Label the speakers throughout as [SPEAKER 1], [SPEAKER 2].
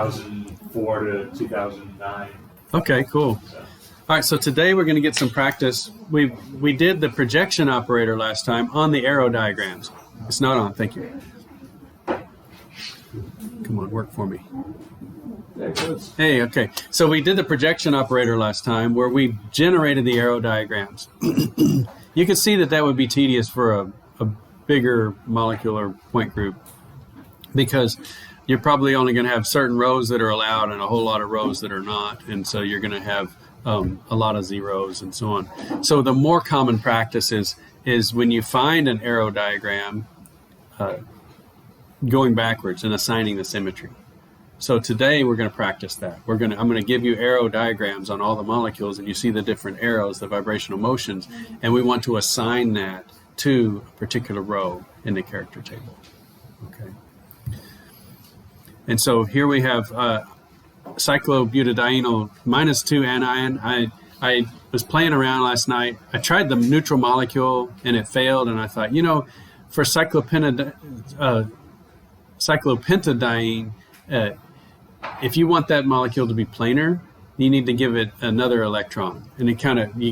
[SPEAKER 1] 2004 to 2009.
[SPEAKER 2] Okay, cool.
[SPEAKER 1] So.
[SPEAKER 2] All right, so today we're going to get some practice. We did the projection operator last time on the arrow diagrams. It's not on, thank you. Come on, work for me. Hey, okay. So we did the projection operator last time where we generated the arrow diagrams. You can see that would be tedious for a bigger molecular point group because you're probably only going to have certain rows that are allowed and a whole lot of rows that are not. And so you're going to have a lot of zeros and so on. So the more common practice is when you find an arrow diagram, going backwards and assigning the symmetry. So today we're going to practice that. I'm going to give you arrow diagrams on all the molecules, and you see the different arrows, the vibrational motions, and we want to assign that to a particular row in the character table. Okay. And so here we have cyclobutadienyl -2 anion. I was playing around last night. I tried the neutral molecule and it failed, and I thought, for cyclopentadiene, if you want that molecule to be planar, you need to give it another electron. And you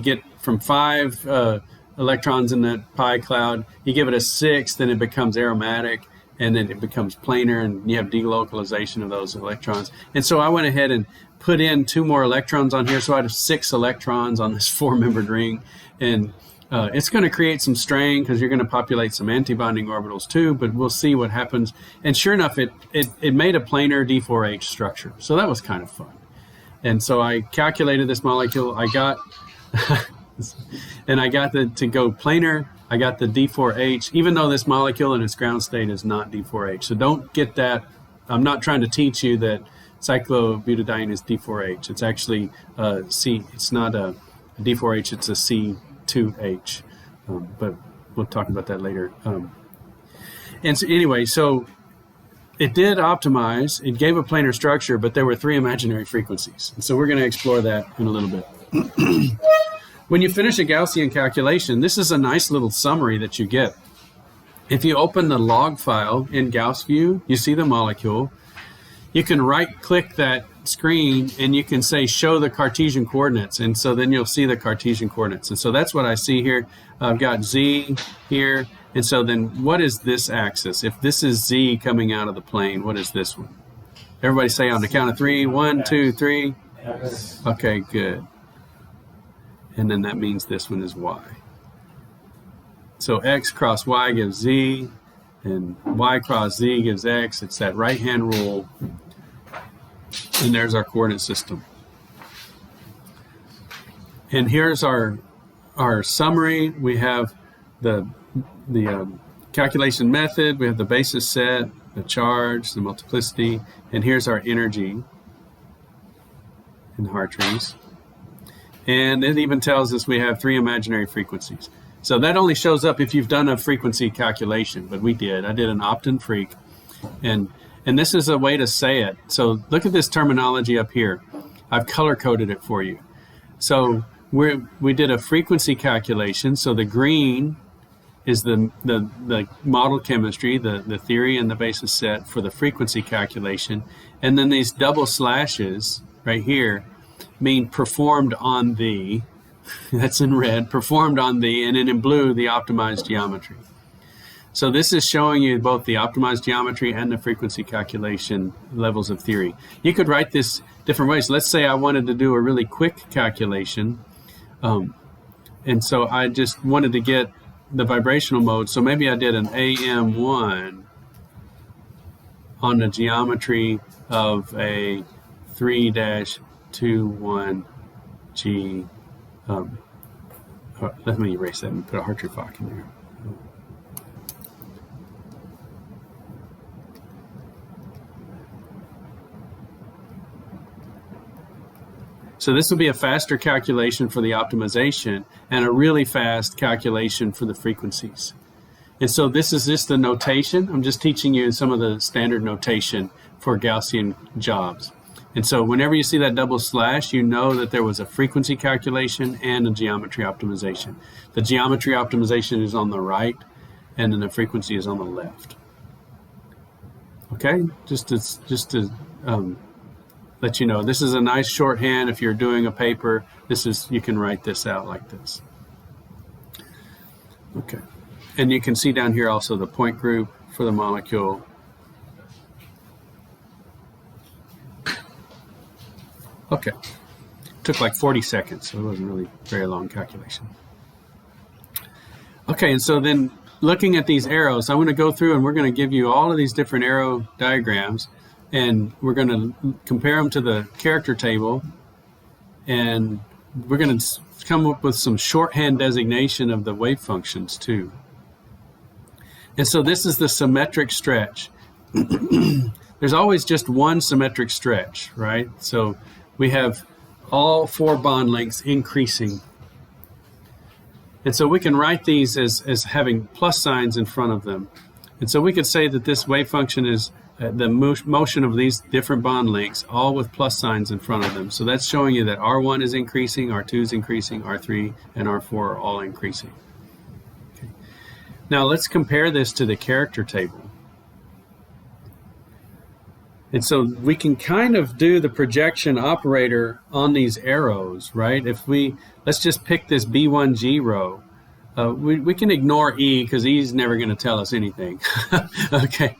[SPEAKER 2] get from 5 electrons in that pi cloud, you give it a 6th, then it becomes aromatic, and then it becomes planar, and you have delocalization of those electrons. And so I went ahead and put in 2 more electrons on here, so I have 6 electrons on this 4-membered ring. And it's going to create some strain because you're going to populate some antibonding orbitals too, but we'll see what happens. And sure enough, it made a planar D4H structure. So that was kind of fun. And so I calculated this molecule. I got to go planar. I got the D4H, even though this molecule in its ground state is not D4H. So don't get that. I'm not trying to teach you that cyclobutadiene is D4H. It's actually C. It's not a D4H. It's a C2H. But we'll talk about that later. And so anyway, so it did optimize. It gave a planar structure, but there were 3 imaginary frequencies. And so we're going to explore that in a little bit. When you finish a Gaussian calculation, this is a nice little summary that you get. If you open the log file in Gauss View, you see the molecule. You can right-click that screen and you can say show the Cartesian coordinates, and so then you'll see the Cartesian coordinates. And so that's what I see here. I've got Z here, and so then what is this axis? If this is Z coming out of the plane, what is this one? Everybody say on the count of 3. 1, 2, 3.
[SPEAKER 1] X.
[SPEAKER 2] Okay, good. And then that means this one is Y. So X cross Y gives Z, and Y cross Z gives X. It's that right-hand rule. And there's our coordinate system. And here's our summary. We have the calculation method. We have the basis set, the charge, the multiplicity, and here's our energy in Hartrees. And it even tells us we have 3 imaginary frequencies. So that only shows up if you've done a frequency calculation, but we did. I did an opt-in freq, and this is a way to say it. So look at this terminology up here. I've color-coded it for you. So we did a frequency calculation. So the green is the model chemistry, the theory and the basis set for the frequency calculation. And then these double slashes right here mean performed on the, that's in red, performed on the, and then in blue, the optimized geometry. So this is showing you both the optimized geometry and the frequency calculation levels of theory. You could write this different ways. Let's say I wanted to do a really quick calculation, and so I just wanted to get the vibrational mode. So maybe I did an AM1 on the geometry of a 3-21G. Let me erase that and put a Hartree-Fock in there. So this will be a faster calculation for the optimization and a really fast calculation for the frequencies. And so this is just the notation. I'm just teaching you some of the standard notation for Gaussian jobs. And so whenever you see that double slash, you know that there was a frequency calculation and a geometry optimization. The geometry optimization is on the right, and then the frequency is on the left. Okay, just to let you know. This is a nice shorthand. If you're doing a paper, you can write this out like this. Okay. And you can see down here also the point group for the molecule. Okay. Took like 40 seconds, so it wasn't really a very long calculation. Okay, and so then looking at these arrows, I'm going to go through and we're going to give you all of these different arrow diagrams, and we're going to compare them to the character table, and we're going to come up with some shorthand designation of the wave functions too. And so this is the symmetric stretch. There's always just one symmetric stretch, right? So we have all 4 bond lengths increasing. And so we can write these as having plus signs in front of them. And so we could say that this wave function is the motion of these different bond lengths, all with plus signs in front of them. So that's showing you that R1 is increasing, R2 is increasing, R3 and R4 are all increasing. Okay. Now let's compare this to the character table. And so we can kind of do the projection operator on these arrows, right? Let's just pick this B1G row. We can ignore E because E is never going to tell us anything. Okay,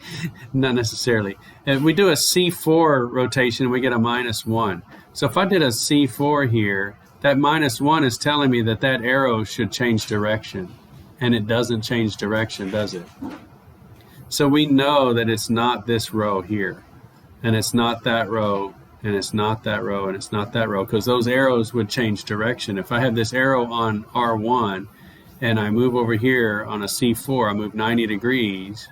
[SPEAKER 2] not necessarily. If we do a C4 rotation, we get a -1. So if I did a C4 here, that -1 is telling me that that arrow should change direction. And it doesn't change direction, does it? So we know that it's not this row here. And it's not that row, and it's not that row, and it's not that row, because those arrows would change direction. If I have this arrow on R1, and I move over here on a C4, I move 90 degrees,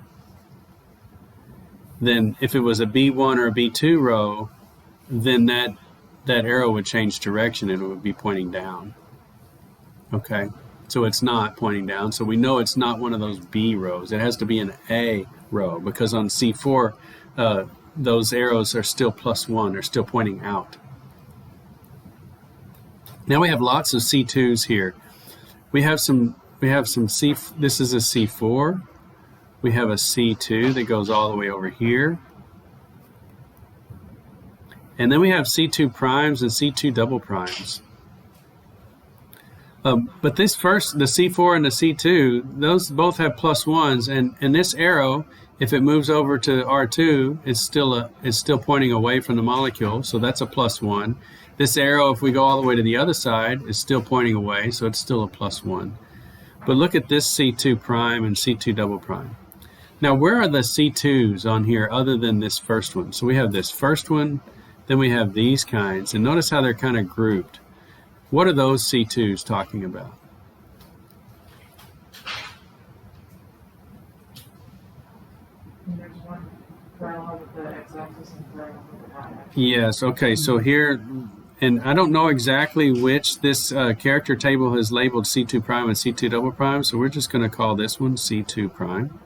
[SPEAKER 2] then if it was a B1 or a B2 row, then that arrow would change direction and it would be pointing down. Okay, so it's not pointing down, so we know it's not one of those B rows. It has to be an A row, because on C4, those arrows are still +1, they're still pointing out. Now we have lots of C2s here. We have some C, this is a C4. We have a C2 that goes all the way over here. And then we have C2 primes and C2 double primes. But this first, the C4 and the C2, those both have +1s, and this arrow, if it moves over to R2, it's still pointing away from the molecule, so that's a +1. This arrow, if we go all the way to the other side, is still pointing away, so it's still a +1. But look at this C2 prime and C2 double prime. Now, where are the C2s on here other than this first one? So we have this first one, then we have these kinds, and notice how they're kind of grouped. What are those C2s talking about? Yes, okay, so here, and I don't know exactly which this character table has labeled C2 prime and C2 double prime, so we're just going to call this one C2 prime.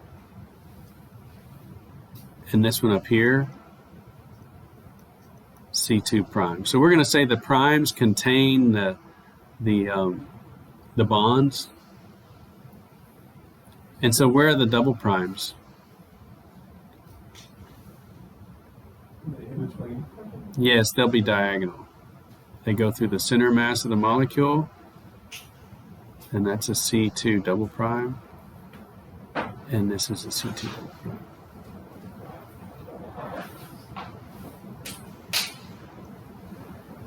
[SPEAKER 2] And this one up here, C2 prime. So we're going to say the primes contain the bonds. And so where are the double primes? Yes, they'll be diagonal. They go through the center mass of the molecule, and that's a C2 double prime, and this is a C2 double prime.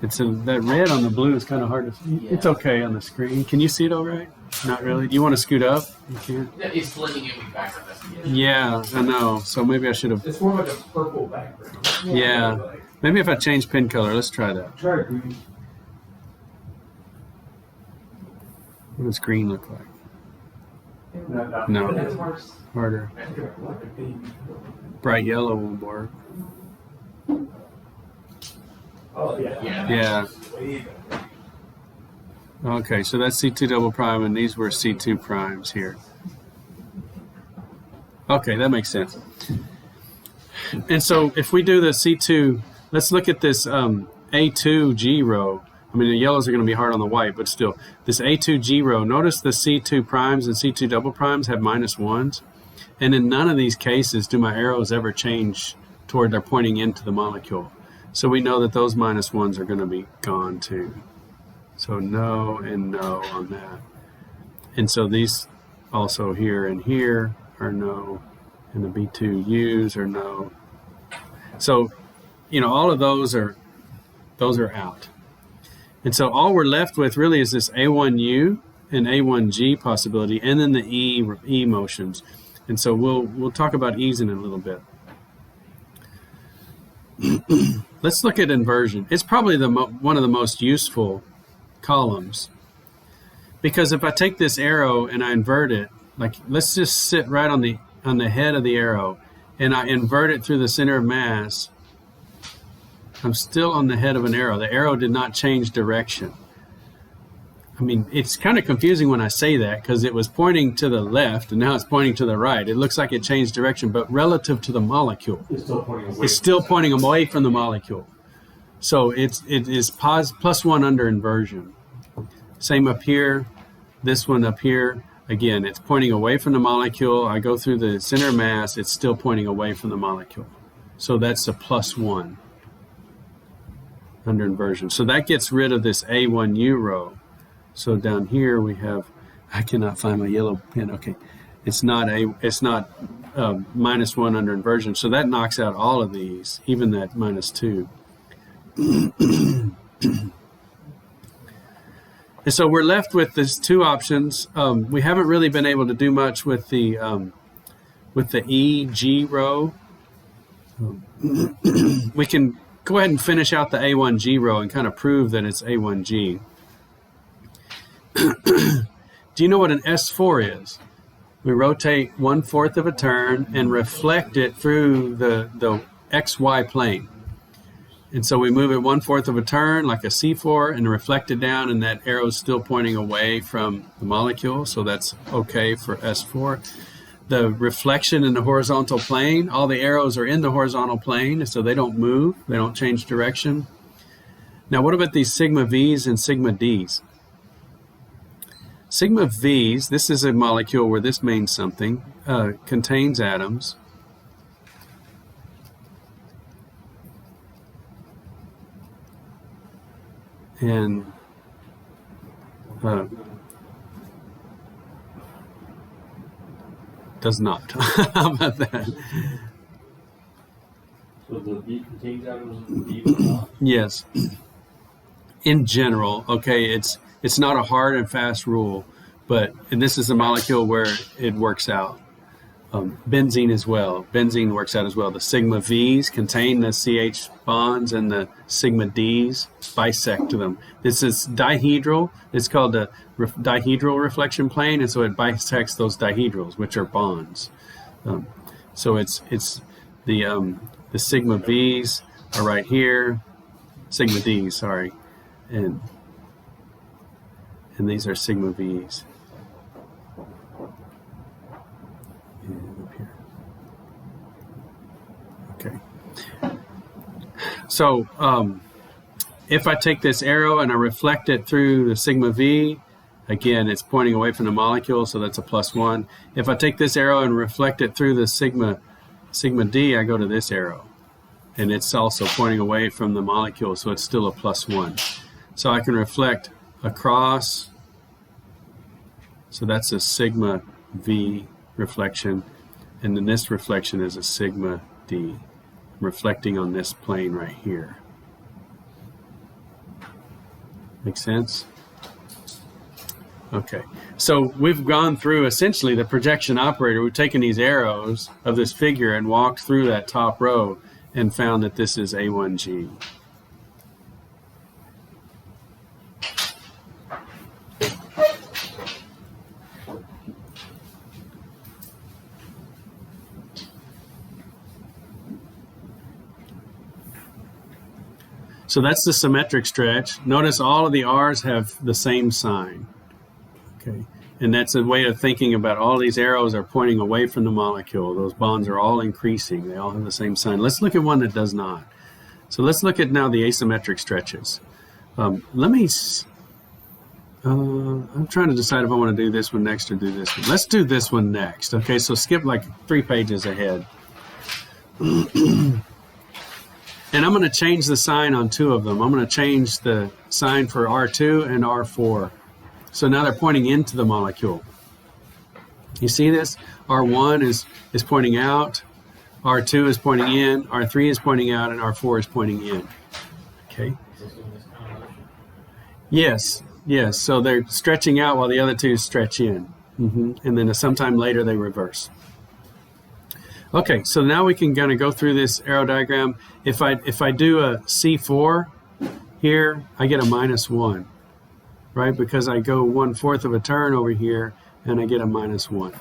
[SPEAKER 2] It's that red on the blue is kind of hard to see. Yeah. It's okay on the screen. Can you see it all right? Not really. Do you want to scoot up? You can't.
[SPEAKER 3] Yeah, it's blending in with background.
[SPEAKER 2] Yeah, I know. So maybe I should have.
[SPEAKER 1] It's more like a purple background.
[SPEAKER 2] Yeah. Maybe if I change pen color, let's try that.
[SPEAKER 1] Try green.
[SPEAKER 2] What does green look like? No.
[SPEAKER 1] That's
[SPEAKER 2] Harder. Bright yellow won't work.
[SPEAKER 1] Oh, yeah.
[SPEAKER 2] Yeah. Okay, so that's C2 double prime, and these were C2 primes here. Okay, that makes sense. And so if we do the C2, let's look at this A2G row. I mean, the yellows are going to be hard on the white, but still, this A2G row, notice the C2 primes and C2 double primes have -1s. And in none of these cases do my arrows ever change toward they're pointing into the molecule. So we know that those -1s are going to be gone too. So no and no on that. And so these also here and here are no, and the B2Us are no. So, you know, all of those are out. And so all we're left with really is this A1U and A1G possibility, and then the E motions. And so we'll talk about E's in a little bit. Let's look at inversion. It's probably one of the most useful columns, because if I take this arrow and I invert it, like let's just sit right on the head of the arrow, and I invert it through the center of mass, I'm still on the head of an arrow. The arrow did not change direction. I mean, it's kind of confusing when I say that, because it was pointing to the left and now it's pointing to the right. It looks like it changed direction, but relative to the molecule, it's still pointing away from the molecule. So it is +1 under inversion. Same up here. This one up here, again, it's pointing away from the molecule. I go through the center of mass, it's still pointing away from the molecule. So that's a +1 under inversion. So that gets rid of this A1U row. So down here we have, I cannot find my yellow pen. Okay, it's not -1 under inversion. So that knocks out all of these, even that -2. And so we're left with these two options. We haven't really been able to do much with the EG row. We can go ahead and finish out the A1G row and kind of prove that it's A1G. Do you know what an S4 is? We rotate 1/4 of a turn and reflect it through the XY plane. And so we move it 1/4 of a turn like a C4 and reflect it down, and that arrow is still pointing away from the molecule. So that's okay for S4. The reflection in the horizontal plane, all the arrows are in the horizontal plane, so they don't move, they don't change direction. Now what about these sigma V's and sigma D's? Sigma V's, this is a molecule where this means something, contains atoms. And does not. How about that?
[SPEAKER 1] So the V contains atoms and the V does not?
[SPEAKER 2] Yes. In general, okay, it's not a hard and fast rule, but this is a molecule where it works out. Benzene as well. Benzene works out as well. The sigma V's contain the CH bonds, and the sigma D's bisect them. This is dihedral. It's called the dihedral reflection plane, and so it bisects those dihedrals, which are bonds. So it's the sigma V's are right here, sigma D's, sorry, and these are sigma V's. And up here. Okay. So if I take this arrow and I reflect it through the sigma V, again, it's pointing away from the molecule, so that's a +1. If I take this arrow and reflect it through the sigma D, I go to this arrow, and it's also pointing away from the molecule, so it's still a +1. So I can reflect across, so that's a sigma V reflection, and then this reflection is a sigma D, reflecting on this plane right here. Make sense? Okay, so we've gone through essentially the projection operator. We've taken these arrows of this figure and walked through that top row and found that this is A1G. So that's the symmetric stretch. Notice all of the R's have the same sign. Okay, and that's a way of thinking about all these arrows are pointing away from the molecule. Those bonds are all increasing. They all have the same sign. Let's look at one that does not. So let's look at now the asymmetric stretches. I'm trying to decide if I want to do this one next or do this one. Let's do this one next. Okay, so skip like 3 pages ahead. And I'm going to change the sign on two of them. I'm going to change the sign for R2 and R4. So now they're pointing into the molecule. You see this? R1 is pointing out, R2 is pointing in, R3 is pointing out, and R4 is pointing in. Okay? Yes, yes. So they're stretching out while the other two stretch in. And then sometime later they reverse. Okay, so now we can kind of go through this arrow diagram. If I do a C4 here, I get a -1, right? Because I go 1/4 of a turn over here, and I get a -1.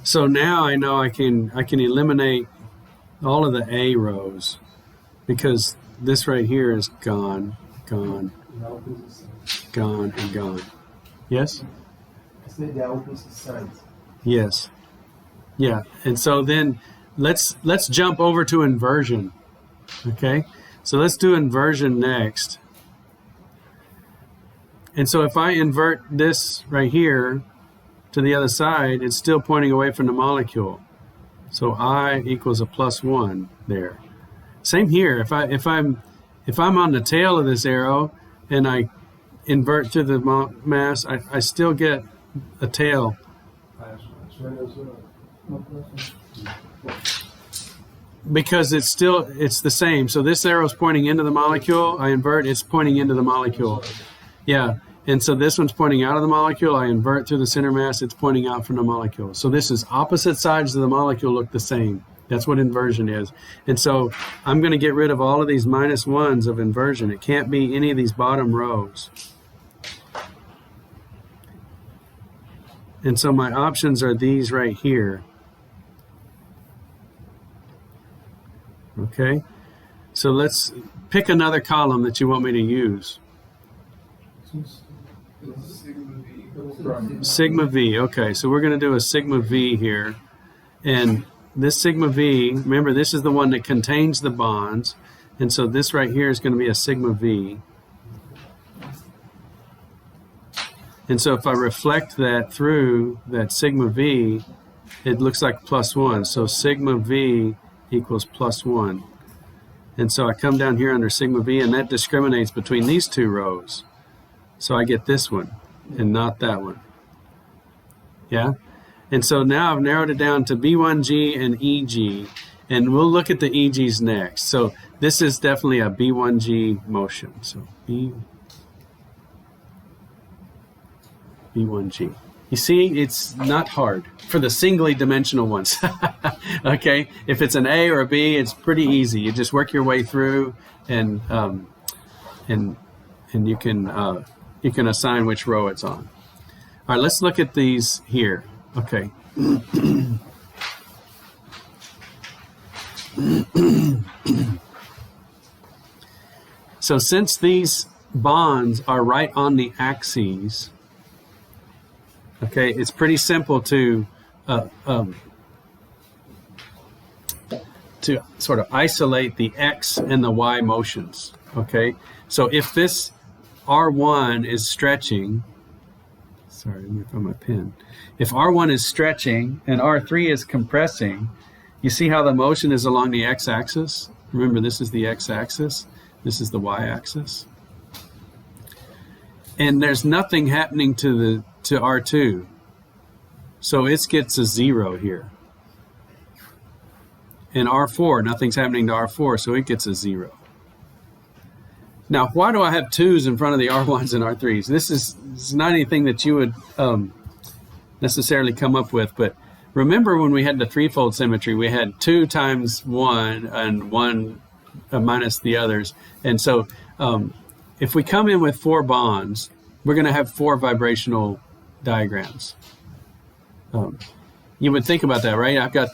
[SPEAKER 2] So now I know I can eliminate all of the A rows because this right here is gone, gone, gone, and gone. Yes?
[SPEAKER 3] I said they are opposite sides.
[SPEAKER 2] Yes. Yeah. And so then let's jump over to inversion. Okay? So let's do inversion next. And so if I invert this right here to the other side, it's still pointing away from the molecule. So I equals a +1 there. Same here. If I'm on the tail of this arrow and I invert to the mass, I still get a tail. Because it's the same. So this arrow is pointing into the molecule. I invert, it's pointing into the molecule. Yeah. And so this one's pointing out of the molecule. I invert through the center mass. It's pointing out from the molecule. So this is opposite sides of the molecule look the same. That's what inversion is. And so I'm going to get rid of all of these -1s of inversion. It can't be any of these bottom rows. And so my options are these right here. Okay? So let's pick another column that you want me to use. Sigma V. Okay, so we're going to do a sigma V here. And this sigma V, remember this is the one that contains the bonds. And so this right here is going to be a sigma V. And so if I reflect that through that sigma V, it looks like +1. So sigma V equals +1. And so I come down here under sigma V, and that discriminates between these two rows. So I get this one and not that one. Yeah? And so now I've narrowed it down to B1G and EG, and we'll look at the EGs next. So this is definitely a B1G motion. So B1G. You see, it's not hard for the singly dimensional ones. Okay? If it's an A or a B, it's pretty easy. You just work your way through, and you can assign which row it's on. All right, let's look at these here. Okay. So since these bonds are right on the axes, okay, it's pretty simple to sort of isolate the X and the Y motions. Okay, so if this R1 is stretching, sorry, let me find my pen. If R1 is stretching and R3 is compressing, you see how the motion is along the x-axis? Remember, this is the x-axis, this is the y-axis. And there's nothing happening to R2. So it gets a 0 here. And R4, nothing's happening to R4, so it gets a 0. Now, why do I have 2's in front of the R1s and R3s? This is not anything that you would necessarily come up with, but remember when we had the threefold symmetry, we had 2 times 1 and 1 minus the others. And so if we come in with 4 bonds, we're going to have 4 vibrational diagrams. You would think about that, right? I've got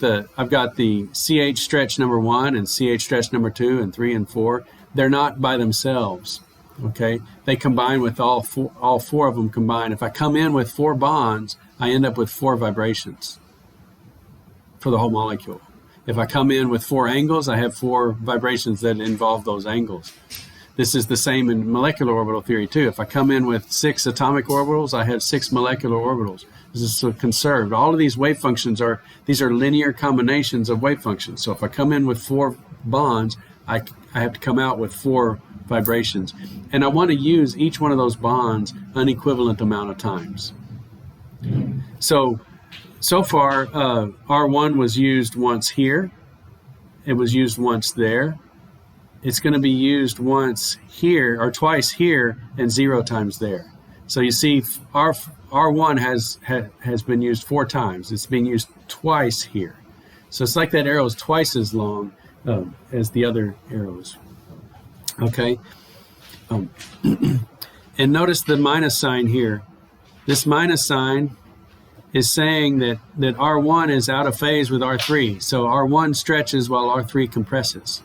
[SPEAKER 2] the CH stretch number 1 and CH stretch number 2 and 3 and 4. They're not by themselves, okay? They combine with all four of them combined. If I come in with 4 bonds, I end up with 4 vibrations for the whole molecule. If I come in with 4 angles, I have 4 vibrations that involve those angles. This is the same in molecular orbital theory too. If I come in with 6 atomic orbitals, I have 6 molecular orbitals. This is so conserved. All of these wave functions these are linear combinations of wave functions. So if I come in with 4 bonds, I I have to come out with 4 vibrations. And I want to use each one of those bonds an equivalent amount of times. So far, R1 was used once here. It was used once there. It's going to be used once here, or twice here, and 0 times there. So you see, R1 has been used 4 times. It's being used twice here. So it's like that arrow is twice as long as the other arrows. Okay? And notice the minus sign here. This minus sign is saying that R1 is out of phase with R3. So R1 stretches while R3 compresses.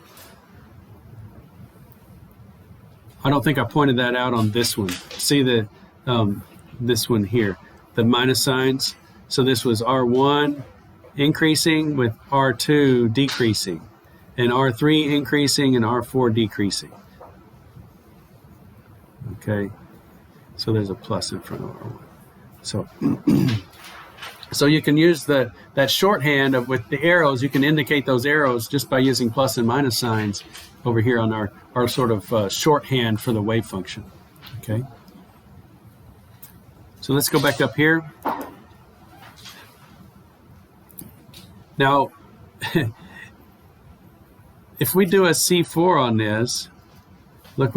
[SPEAKER 2] I don't think I pointed that out on this one. See this one here, the minus signs. So this was R1 increasing with R2 decreasing, and R3 increasing and R4 decreasing. Okay, so there's a plus in front of R1. So you can use that shorthand with the arrows. You can indicate those arrows just by using plus and minus signs over here on our sort of shorthand for the wave function. Okay. So let's go back up here. Now, if we do a C4 on this, look,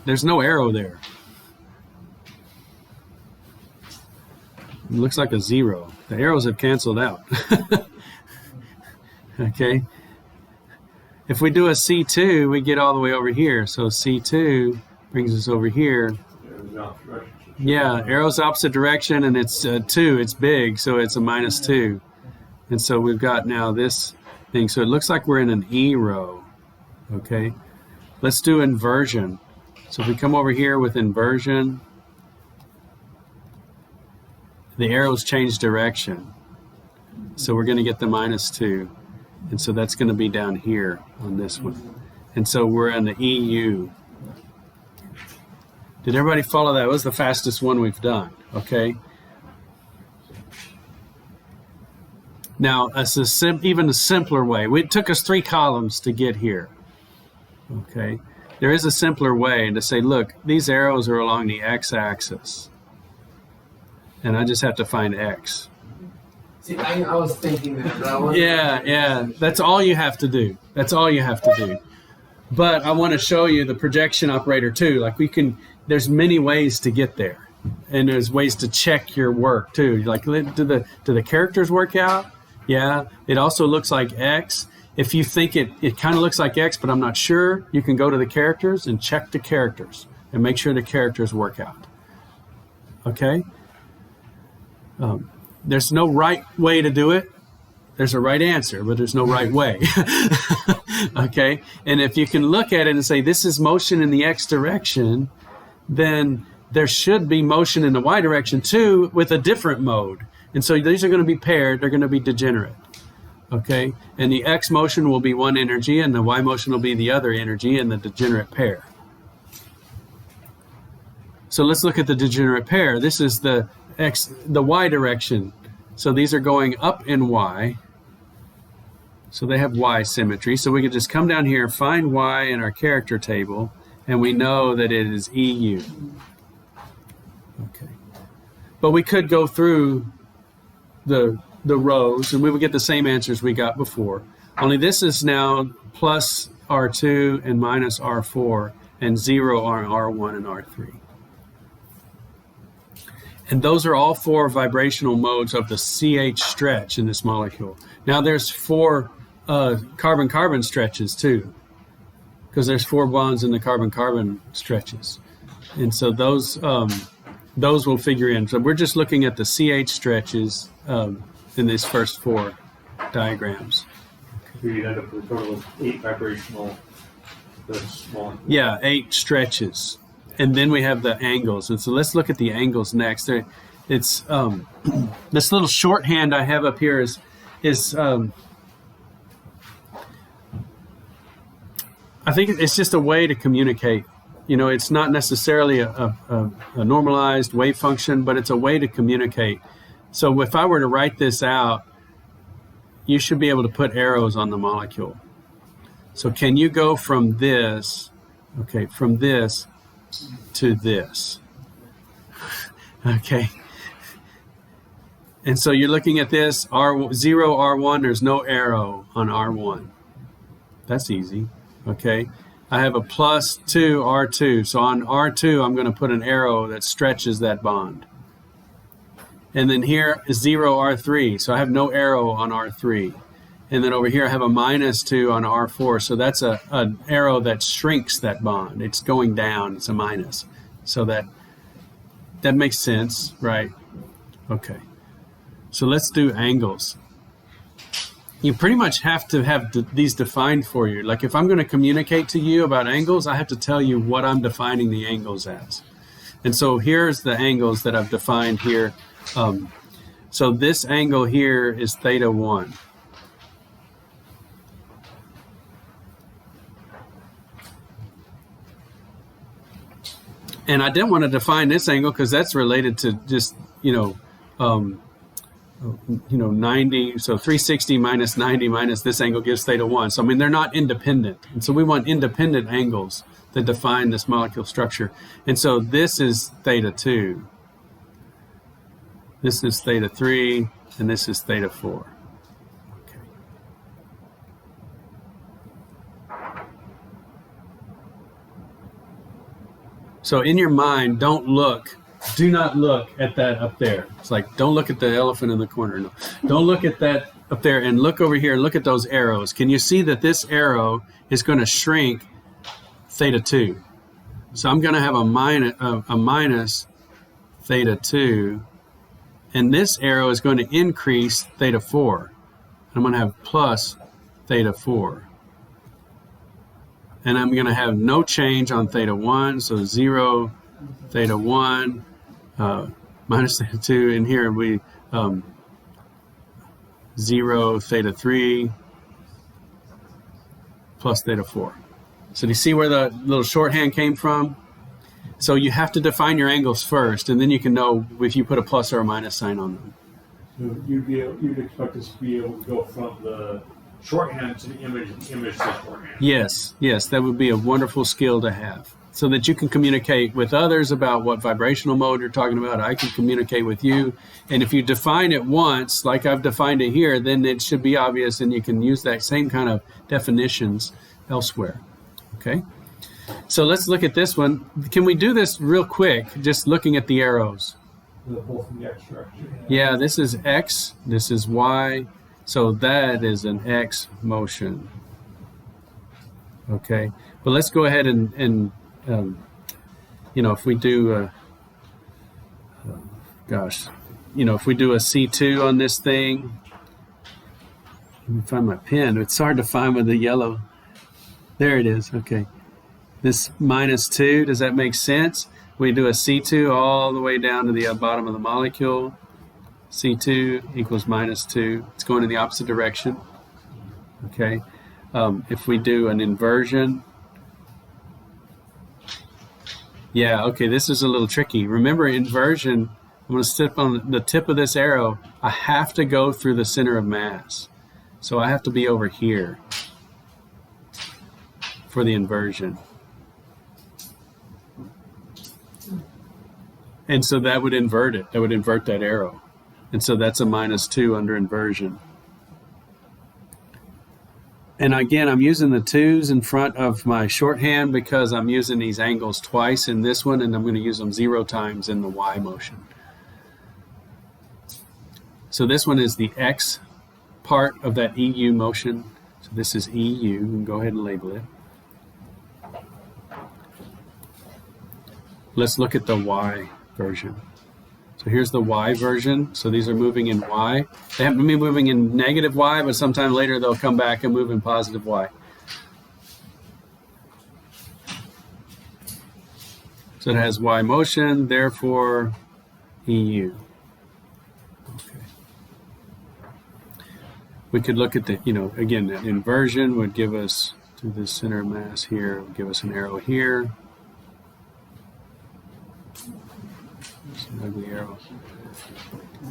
[SPEAKER 2] there's no arrow there. It looks like a 0. The arrows have canceled out. Okay. If we do a C2, we get all the way over here. So C2 brings us over here. Yeah, arrows opposite direction, and it's 2. It's big, so it's a -2. And so we've got now this thing. So it looks like we're in an E row. Okay. Let's do inversion. So if we come over here with inversion, the arrows change direction. So we're going to get the -2. And so that's going to be down here on this one. And so we're in the EU. Did everybody follow that? It was the fastest one we've done. Okay. Now, even a simpler way. It took us 3 columns to get here. Okay. There is a simpler way to say, look, these arrows are along the x-axis. And I just have to find x.
[SPEAKER 3] See, I was thinking that.
[SPEAKER 2] Yeah. That's all you have to do. That's all you have to do. But I want to show you the projection operator too. Like there's many ways to get there. And there's ways to check your work too. Like, do the characters work out? Yeah. It also looks like X. If you think it kind of looks like X, but I'm not sure, you can go to the characters and check the characters and make sure the characters work out. Okay? There's no right way to do it. There's a right answer, but there's no right way. Okay? And if you can look at it and say, this is motion in the X direction, then there should be motion in the Y direction too with a different mode. And so these are going to be paired. They're going to be degenerate. Okay? And the X motion will be one energy, and the Y motion will be the other energy in the degenerate pair. So let's look at the degenerate pair. This is the Y direction. So these are going up in Y. So they have Y symmetry. So we can just come down here, find Y in our character table, and we know that it is EU. Okay. But we could go through the rows, and we would get the same answers we got before. Only this is now plus R2 and minus R4, and 0 on R1 and R3. And those are all 4 vibrational modes of the CH stretch in this molecule. Now there's 4 carbon-carbon stretches too, because there's 4 bonds in the carbon-carbon stretches. And so those will figure in. So we're just looking at the CH stretches in these first 4 diagrams.
[SPEAKER 1] So you end up with a total of 8 vibrational, small.
[SPEAKER 2] Yeah, 8 stretches. And then we have the angles. And so let's look at the angles next. It's this little shorthand I have up here is I think it's just a way to communicate. You know, it's not necessarily a normalized wave function, but it's a way to communicate. So if I were to write this out, you should be able to put arrows on the molecule. So can you go from this, okay, from this to this? Okay. And so you're looking at this, R0, R1, there's no arrow on R1. That's easy, okay? I have a plus 2, R2. So on R2, I'm going to put an arrow that stretches that bond. And then here is 0, R3. So I have no arrow on R3. And then over here, I have a minus 2 on R4. So that's an arrow that shrinks that bond. It's going down. It's a minus. So that makes sense, right? Okay. So let's do angles. You pretty much have to have these defined for you. Like if I'm going to communicate to you about angles, I have to tell you what I'm defining the angles as. And so here's the angles that I've defined here. So this angle here is theta 1. And I didn't want to define this angle because that's related to just, 90, so 360 minus 90 minus this angle gives theta 1. So, I mean, they're not independent. And so we want independent angles that define this molecule structure. And so this is theta 2. This is theta 3, and this is theta 4. Okay. So in your mind, do not look at that up there. It's like, don't look at the elephant in the corner. No, don't look at that up there and look over here and look at those arrows. Can you see that this arrow is going to shrink theta 2? So I'm going to have a minus theta 2, and this arrow is going to increase theta 4. I'm going to have plus theta 4. And I'm going to have no change on theta 1, so 0, theta 1, minus theta 2, and here we 0, theta 3, plus theta 4. So do you see where the little shorthand came from? So you have to define your angles first, and then you can know if you put a plus or a minus sign on them.
[SPEAKER 1] So you'd expect us to be able to go from the shorthand to the image to shorthand.
[SPEAKER 2] Yes, that would be a wonderful skill to have, so that you can communicate with others about what vibrational mode you're talking about. I can communicate with you. And if you define it once, like I've defined it here, then it should be obvious, and you can use that same kind of definitions elsewhere. Okay? So let's look at this one. Can we do this real quick, just looking at the arrows?
[SPEAKER 1] Both in the X direction.
[SPEAKER 2] Yeah, this is X, this is Y. So that is an X motion. Okay, but let's go ahead and if we do, if we do a C2 on this thing, let me find my pen. It's hard to find with the yellow. There it is. Okay, this minus 2. Does that make sense? We do a C2 all the way down to the bottom of the molecule. C2 equals minus 2. It's going in the opposite direction. Okay. If we do an inversion, this is a little tricky. Remember, inversion, I'm going to step on the tip of this arrow. I have to go through the center of mass. So I have to be over here for the inversion. And so that would invert it. That would invert that arrow. And so that's a minus 2 under inversion. And again, I'm using the 2's in front of my shorthand because I'm using these angles twice in this one, and I'm going to use them 0 times in the Y motion. So this one is the X part of that EU motion. So this is EU. You can go ahead and label it. Let's look at the Y version. So here's the Y version. So these are moving in Y. They happen to be moving in negative Y, but sometime later they'll come back and move in positive Y. So it has Y motion, therefore EU. Okay. We could look at the, again, that inversion would give us to the center of mass here, would give us an arrow here. An ugly arrow.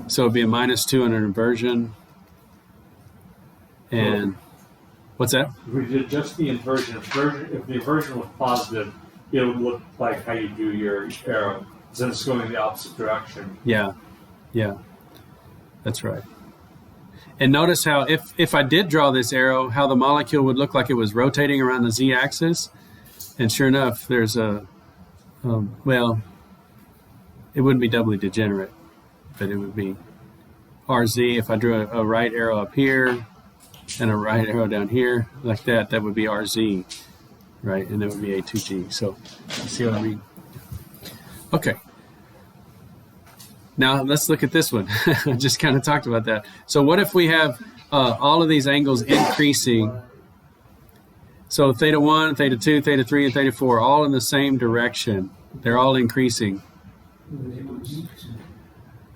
[SPEAKER 2] So it'd be a minus 2 under inversion. And What's that?
[SPEAKER 1] If we did just the inversion, if the inversion was positive, it would look like how you do your arrow, since it's going in the opposite direction.
[SPEAKER 2] Yeah, that's right. And notice how if I did draw this arrow, how the molecule would look like it was rotating around the z-axis. And sure enough, there's a, well, it wouldn't be doubly degenerate, but it would be RZ. If I drew a right arrow up here and a right arrow down here, like that, that would be RZ, right? And that would be A2G. So, you see what I mean? Okay. Now, let's look at this one. I just kind of talked about that. So what if we have all of these angles increasing? So theta 1, theta 2, theta 3, and theta 4, all in the same direction. They're all increasing.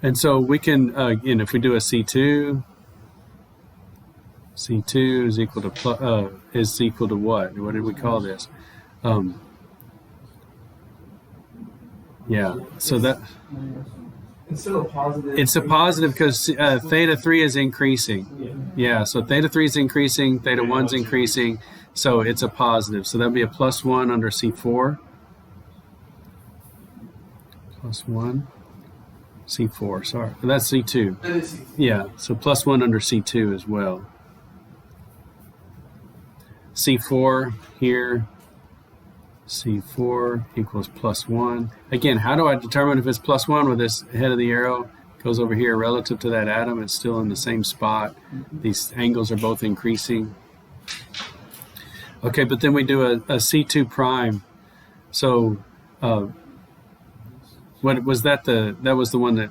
[SPEAKER 2] And so we can, again, if we do a C2 is equal to what? What did we call this? Yeah, so that...
[SPEAKER 3] Instead of positive.
[SPEAKER 2] It's a positive because theta 3 is increasing. Yeah, so theta 3 is increasing, theta 1 is increasing, so it's a positive. So that would be a +1 under C4. +1, C4, sorry. That's C2. Yeah, so +1 under C2 as well. C4 here. C4 equals +1. Again, how do I determine if it's +1? Well, this head of the arrow goes over here relative to that atom. It's still in the same spot. These angles are both increasing. Okay, but then we do a C2 prime. So what was that? That was the one that,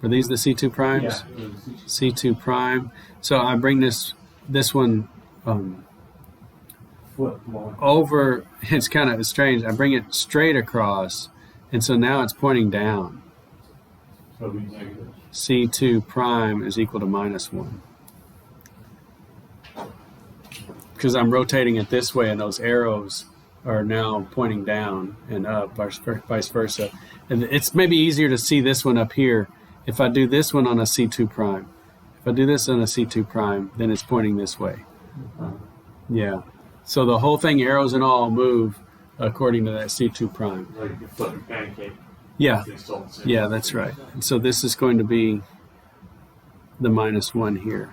[SPEAKER 2] were these the C2 primes?
[SPEAKER 1] Yeah.
[SPEAKER 2] C2 prime. So I bring this one over, it's kind of strange. I bring it straight across, and so now it's pointing down.
[SPEAKER 1] So it'll be negative.
[SPEAKER 2] C2 prime is equal to -1. Because I'm rotating it this way, and those arrows are now pointing down and up, vice versa. And it's maybe easier to see this one up here if I do this one on a C2 prime. If I do this on a C2 prime, then it's pointing this way. Yeah. So the whole thing, arrows and all, move according to that C2 prime.
[SPEAKER 1] Like you flip a pancake.
[SPEAKER 2] Yeah.
[SPEAKER 1] They still the same.
[SPEAKER 2] Yeah, that's right. And so this is going to be the -1 here.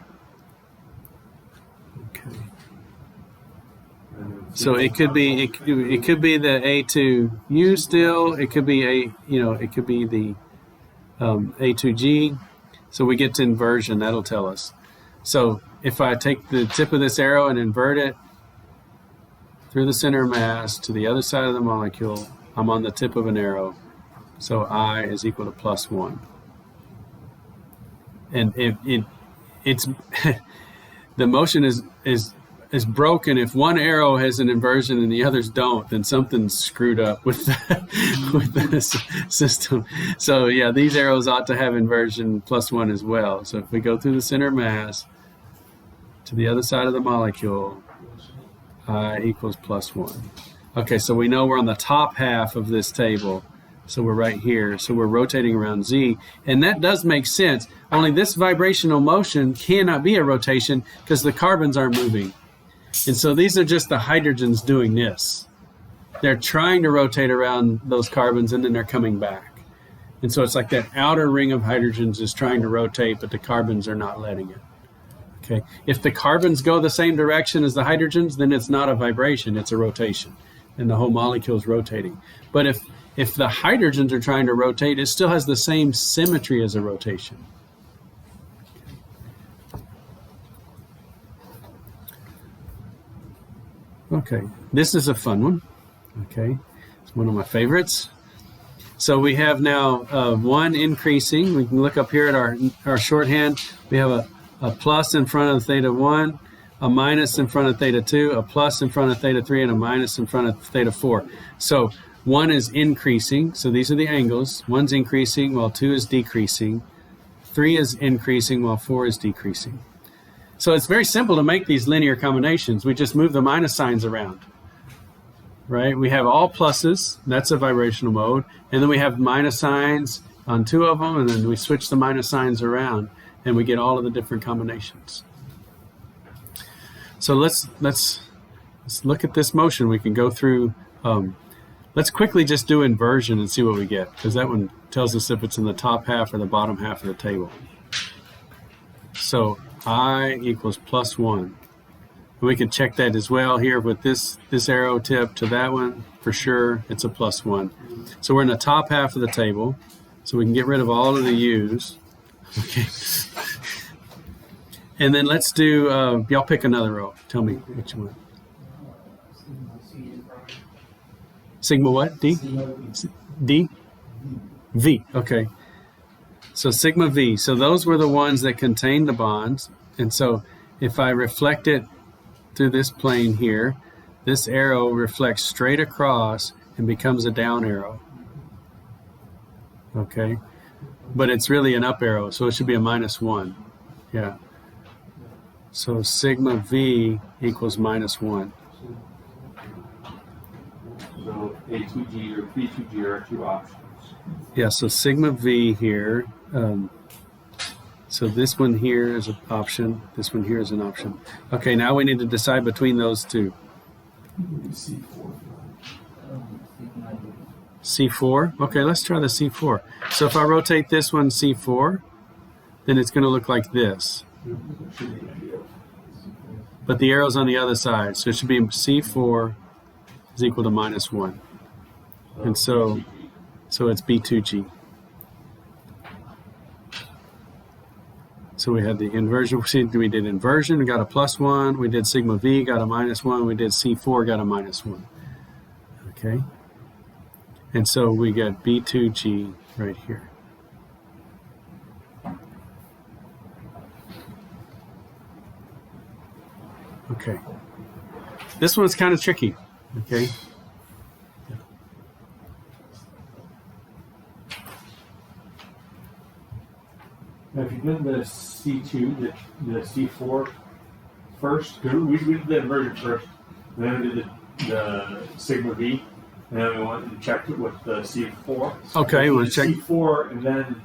[SPEAKER 2] Okay. So it could be it could be the A2U still. It could be it could be the A2G. So we get to inversion. That'll tell us. So if I take the tip of this arrow and invert it through the center of mass to the other side of the molecule, I'm on the tip of an arrow. So I is equal to +1. And it's the motion is broken. If one arrow has an inversion and the others don't, then something's screwed up with the system. So yeah, these arrows ought to have inversion +1 as well. So if we go through the center of mass to the other side of the molecule, I equals +1. Okay, so we know we're on the top half of this table. So we're right here. So we're rotating around Z. And that does make sense. Only this vibrational motion cannot be a rotation because the carbons aren't moving. And so these are just the hydrogens doing this. They're trying to rotate around those carbons and then they're coming back. And so it's like that outer ring of hydrogens is trying to rotate, but the carbons are not letting it. Okay. If the carbons go the same direction as the hydrogens, then it's not a vibration, it's a rotation. And the whole molecule is rotating. But if the hydrogens are trying to rotate, it still has the same symmetry as a rotation. Okay, this is a fun one. Okay, it's one of my favorites. So we have now 1 increasing. We can look up here at our shorthand. We have a plus in front of theta 1, a minus in front of theta 2, a plus in front of theta 3, and a minus in front of theta 4. So 1 is increasing, so these are the angles. 1's increasing while 2 is decreasing. 3 is increasing while 4 is decreasing. So it's very simple to make these linear combinations. We just move the minus signs around, right? We have all pluses, that's a vibrational mode, and then we have minus signs on 2 of them, and then we switch the minus signs around, and we get all of the different combinations. So let's look at this motion. We can go through. Let's quickly just do inversion and see what we get, because that one tells us if it's in the top half or the bottom half of the table. So I equals +1. And we can check that as well here with this arrow tip to that one. For sure, it's a +1. So we're in the top half of the table, so we can get rid of all of the U's. Okay. And then let's do, y'all pick another row. Tell me which one. Sigma what? D? D? V. Okay. So sigma V. So those were the ones that contained the bonds. And so if I reflect it through this plane here, this arrow reflects straight across and becomes a down arrow. Okay. But it's really an up arrow, so it should be a -1. Yeah. So sigma V equals -1.
[SPEAKER 1] So A2G or B2G are two options.
[SPEAKER 2] Yeah, so sigma V here. So this one here is an option. This one here is an option. Okay, now we need to decide between those two. C4? Okay, let's try the C4. So if I rotate this one C4, then it's going to look like this. But the arrow's on the other side, so it should be C4 is equal to -1. And so it's B2G. So we had the inversion. We did inversion, we got a +1. We did sigma V, got a -1. We did C4, got a -1. Okay. And so we got B2G right here. Okay. This one's kind of tricky. Okay.
[SPEAKER 1] Now, if you did the C2, the C4 first, we did the inversion first, and then we did the sigma V, and then we wanted to check it with the C4.
[SPEAKER 2] Okay, we'll check
[SPEAKER 1] C4 and then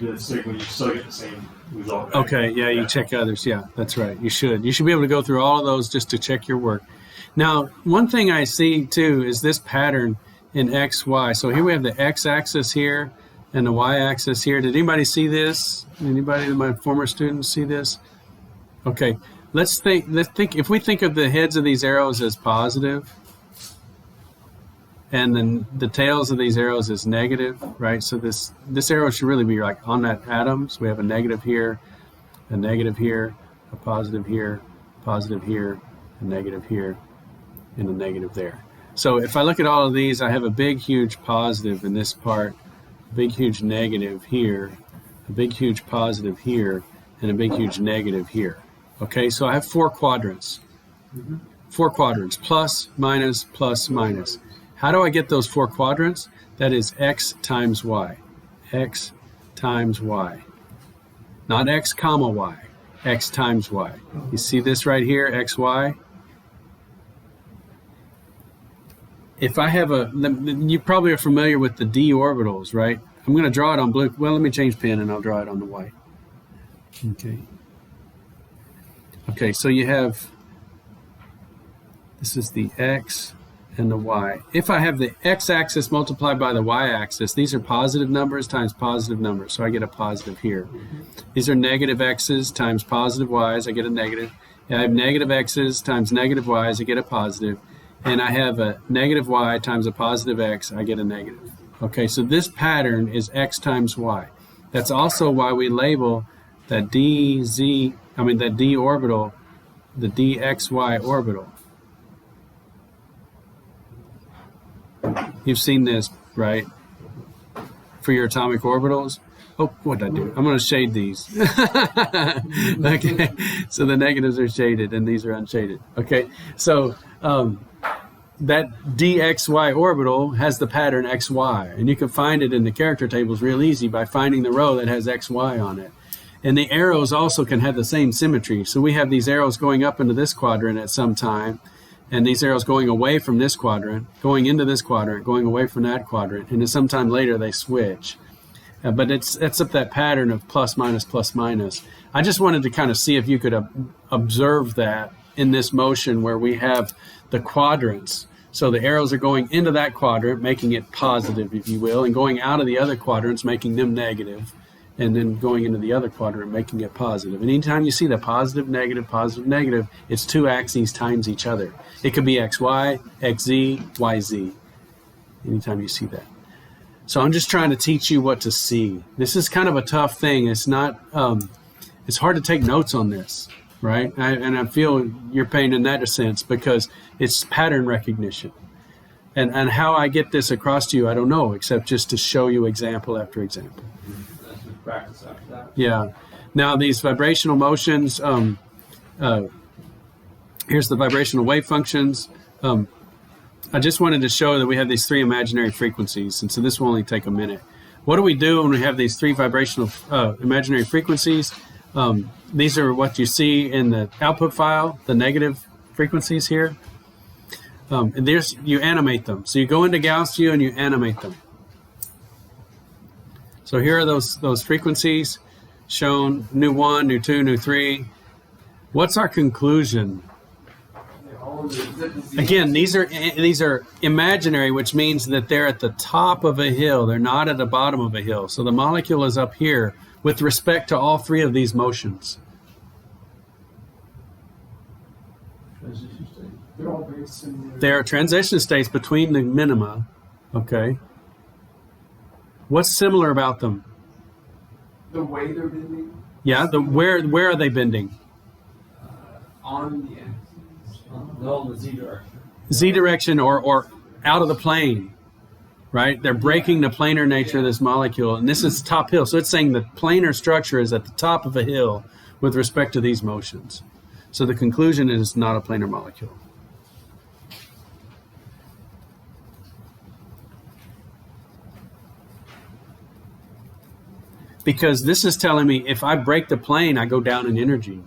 [SPEAKER 1] the sigma, you still get the same result. Right?
[SPEAKER 2] Okay, yeah, you check others. Yeah, that's right. You should. You should be able to go through all of those just to check your work. Now, one thing I see too is this pattern in X, Y. So here we have the X-axis here and the Y-axis here. Did anybody see this? Anybody of my former students see this? Okay, let's think. If we think of the heads of these arrows as positive, and then the tails of these arrows is negative, right? So this arrow should really be like on that atom. So we have a negative here, a negative here, a positive here, positive here, a negative here, and a negative there. So if I look at all of these, I have a big, huge positive in this part, a big, huge negative here, a big, huge positive here, and a big, huge negative here. Okay, so I have 4 quadrants. 4 quadrants, plus, minus, plus, minus. How do I get those 4 quadrants? That is X times Y. X times Y. Not X comma Y. X times Y. You see this right here, X, Y? If I have you probably are familiar with the d orbitals, right? I'm going to draw it on blue. Well, let me change pen and I'll draw it on the white. Okay. Okay, so you have, this is the X and the Y. If I have the X-axis multiplied by the Y-axis, these are positive numbers times positive numbers, so I get a positive here. These are negative X's times positive Y's, I get a negative. I have negative X's times negative Y's, I get a positive. And I have a negative Y times a positive X, I get a negative. Okay, so this pattern is X times Y. That's also why we label that that d orbital, the dxy orbital. You've seen this, right? For your atomic orbitals. Oh, what did I do? I'm going to shade these. Okay, so the negatives are shaded and these are unshaded. Okay, so that dxy orbital has the pattern xy, and you can find it in the character tables real easy by finding the row that has xy on it. And the arrows also can have the same symmetry. So we have these arrows going up into this quadrant at some time, and these arrows going away from this quadrant, going into this quadrant, going away from that quadrant, and then sometime later they switch. But it's up that pattern of plus minus plus minus. I just wanted to kind of see if you could observe that in this motion where we have the quadrants. So the arrows are going into that quadrant, making it positive, if you will, and going out of the other quadrants, making them negative, and then going into the other quadrant, making it positive. And anytime you see the positive, negative, it's two axes times each other. It could be xy, xz, yz, anytime you see that. So I'm just trying to teach you what to see. This is kind of a tough thing. It's not, it's hard to take notes on this, right? And I feel your pain in that sense because it's pattern recognition. And how I get this across to you, I don't know, except just to show you example after example.
[SPEAKER 3] Practice after that.
[SPEAKER 2] Yeah. Now these vibrational motions, here's the vibrational wave functions. I just wanted to show that we have these three imaginary frequencies, and so this will only take a minute. What do we do when we have these three vibrational imaginary frequencies? These are what you see in the output file, the negative frequencies here. And there's, you animate them. So you go into Gauss view and you animate them. So here are those frequencies shown, nu 1, nu 2, nu 3. What's our conclusion? Again, these are imaginary, which means that they're at the top of a hill. They're not at the bottom of a hill. So the molecule is up here with respect to all three of these motions.
[SPEAKER 3] They're all very similar.
[SPEAKER 2] There are transition states between the minima. Okay. What's similar about them?
[SPEAKER 3] The way they're bending.
[SPEAKER 2] Yeah, where are they bending?
[SPEAKER 3] On the axis.
[SPEAKER 1] No, in the Z direction.
[SPEAKER 2] Z direction or out of the plane, right? They're breaking the planar nature of this molecule, and this is top hill. So it's saying the planar structure is at the top of a hill with respect to these motions. So the conclusion is it's not a planar molecule. Because this is telling me if I break the plane, I go down in energy.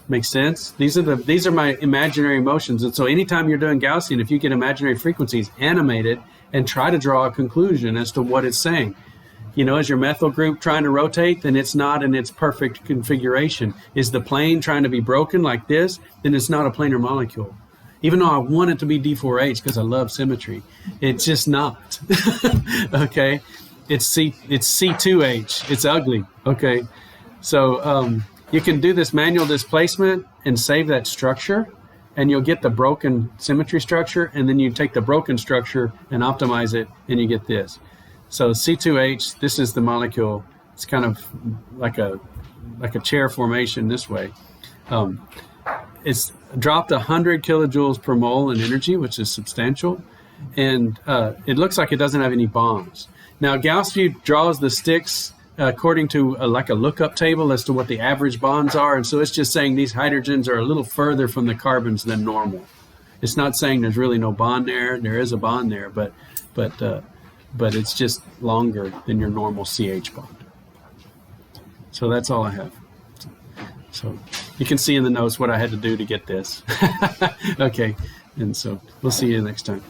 [SPEAKER 2] Makes sense? These are my imaginary motions. And so anytime you're doing Gaussian, if you get imaginary frequencies, animate it and try to draw a conclusion as to what it's saying. You know, is your methyl group trying to rotate? Then it's not in its perfect configuration. Is the plane trying to be broken like this? Then it's not a planar molecule. Even though I want it to be D4H because I love symmetry, it's just not. Okay? It's C2H. It's ugly. Okay? So you can do this manual displacement and save that structure, and you'll get the broken symmetry structure, and then you take the broken structure and optimize it, and you get this. So C2H, this is the molecule. It's kind of like a chair formation this way. It's dropped 100 kilojoules per mole in energy, which is substantial, and it looks like it doesn't have any bonds. Now, Gauss view draws the sticks according to like a lookup table as to what the average bonds are, and so it's just saying these hydrogens are a little further from the carbons than normal. It's not saying there's really no bond there. There is a bond there, but it's just longer than your normal CH bond. So that's all I have. So you can see in the notes what I had to do to get this. Okay, and so we'll see you next time.